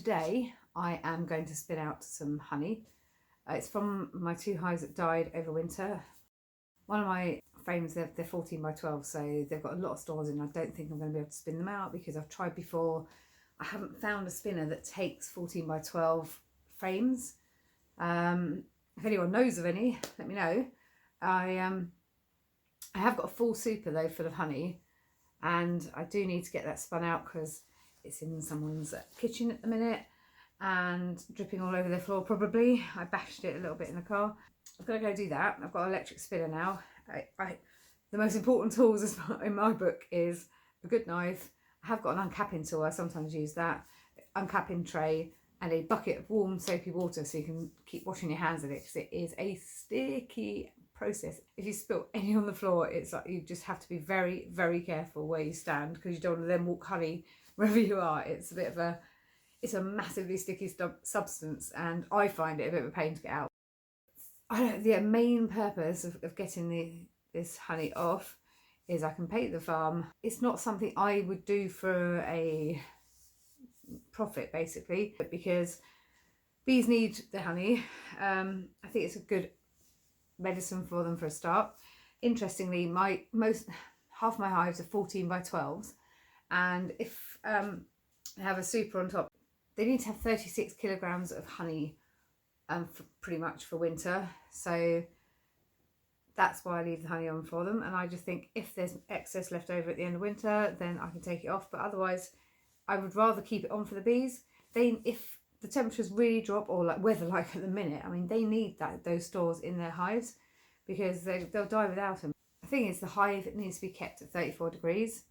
today I am going to spin out some honey. It's from my 2 hives that died over winter. One of my frames, they're 14 by 12, so they've got a lot of stores in. I don't think I'm going to be able to spin them out because I've tried before. I haven't found a spinner that takes 14 by 12 frames. If anyone knows of any, let me know. I have got a full super though full of honey, and I do need to get that spun out because it's in someone's kitchen at the minute and dripping all over the floor probably. I bashed it a little bit in the car. I've got to go do that. I've got an electric spinner now. The most important tools in my book is a good knife. I have got an uncapping tool. I sometimes use that. Uncapping tray and a bucket of warm soapy water so you can keep washing your hands with it, because it is a sticky process. If you spill any on the floor, it's like you just have to be very, very careful where you stand, because you don't want to then walk honey wherever you are. It's a massively sticky substance, and I find it a bit of a pain to get out. The main purpose of getting this honey off is I can pay the farm. It's not something I would do for a profit, basically, because bees need the honey. I think it's a good medicine for them for a start. Interestingly, half my hives are 14 by 12s, and if I have a super on top, they need to have 36 kilograms of honey pretty much for winter. So that's why I leave the honey on for them. And I just think if there's excess left over at the end of winter, then I can take it off. But otherwise, I would rather keep it on for the bees. If the temperatures really drop, or like weather like at the minute, I mean, they need those stores in their hives because they'll die without them. The thing is, the hive needs to be kept at 34 degrees,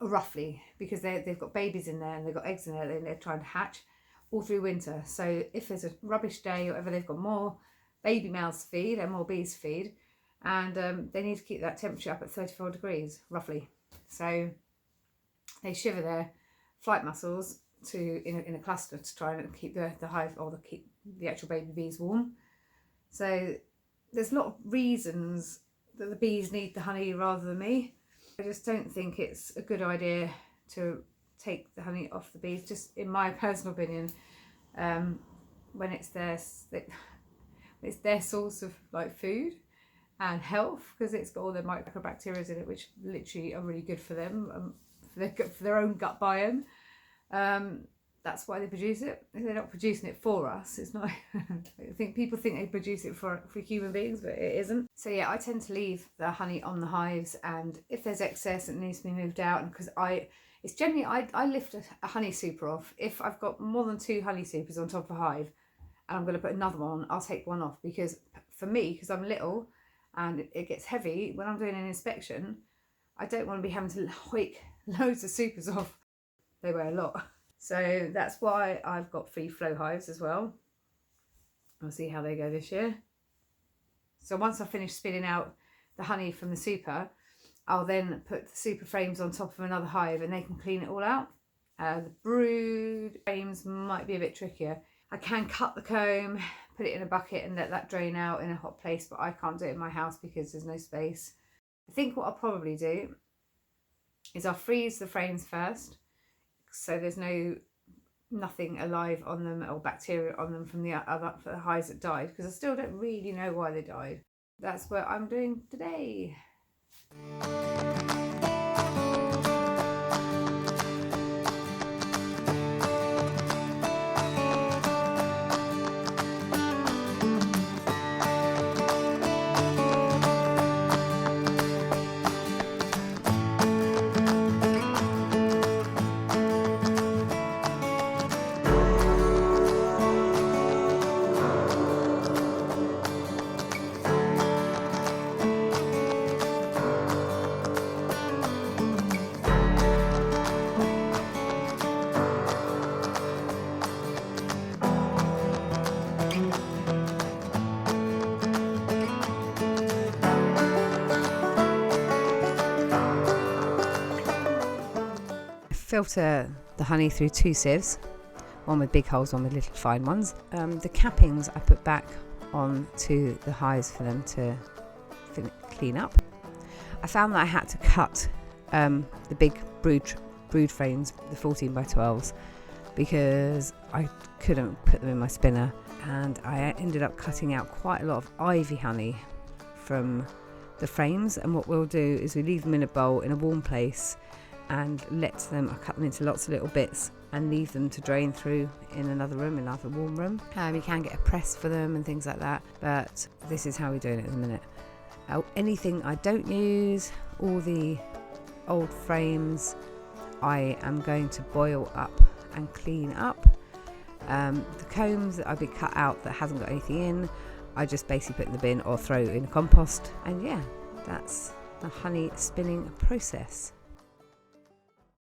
roughly, because they've got babies in there and they've got eggs in there and they're trying to hatch all through winter. So if there's a rubbish day or whatever, they've got more baby males to feed and more bees to feed, and they need to keep that temperature up at 34 degrees, roughly. So they shiver their flight muscles in a cluster to try and keep the hive, or keep the actual baby bees warm. So there's a lot of reasons that the bees need the honey rather than me. I just don't think it's a good idea to take the honey off the bees, just in my personal opinion, when it's their source of like food and health, because it's got all the microbacteria in it which literally are really good for them, for their own gut biome. That's why they produce it. They're not producing it for us. It's not. I think people think they produce it for human beings, but it isn't. So yeah, I tend to leave the honey on the hives, and if there's excess, it needs to be moved out. And because it's generally I lift a honey super off if I've got more than 2 honey supers on top of a hive, and I'm going to put another one on. I'll take one off, because for me, because I'm little and it gets heavy when I'm doing an inspection, I don't want to be having to hoik loads of supers off. They weigh a lot. So that's why I've got free flow hives as well. We'll see how they go this year. So once I finish spinning out the honey from the super, I'll then put the super frames on top of another hive and they can clean it all out. The brood frames might be a bit trickier. I can cut the comb, put it in a bucket and let that drain out in a hot place, but I can't do it in my house because there's no space. I think what I'll probably do is I'll freeze the frames first, so there's nothing alive on them or bacteria on them from the other hives that died, because I still don't really know why they died. That's what I'm doing today. Filter the honey through 2 sieves, one with big holes, one with little fine ones. The cappings I put back onto the hives for them to clean up. I found that I had to cut the big brood frames, the 14 by 12s, because I couldn't put them in my spinner, and I ended up cutting out quite a lot of ivy honey from the frames. And what we'll do is we leave them in a bowl in a warm place and I cut them into lots of little bits and leave them to drain through in another room, another warm room. You can get a press for them and things like that, but this is how we're doing it at the minute. Anything I don't use, all the old frames, I am going to boil up and clean up. The combs that I've been cut out that hasn't got anything in, I just basically put in the bin or throw in compost. And yeah, that's the honey spinning process.